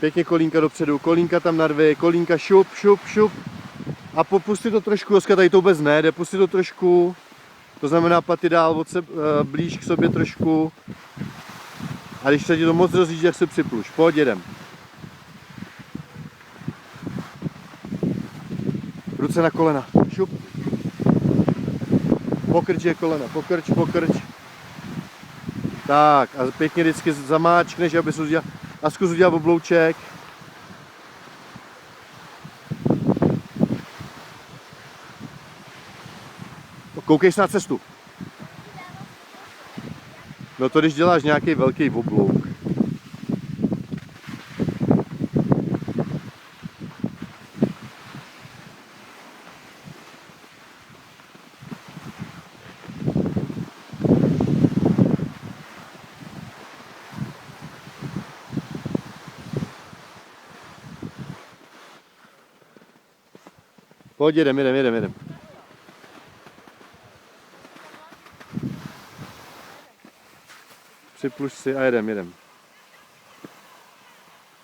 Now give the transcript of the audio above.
Pěkně kolínka dopředu, kolínka tam narvi, kolínka šup, šup, šup. A popusti to trošku, Joska tady to vůbec ne, jde pustit to trošku. To znamená paty dál od sebe, blíž k sobě trošku. A když se ti to moc rozjíždí, jak se připluš. Pojď, jedem. Ruce na kolena. Šup. Pokrč je kolena. Pokrč, pokrč. Tak a pěkně vždycky zamáčkneš, aby jsi udělal, a zkus udělat oblouček. Koukej se na cestu. No to když děláš nějaký velký oblouk. Pojď, jedem. Připluš si a jedem.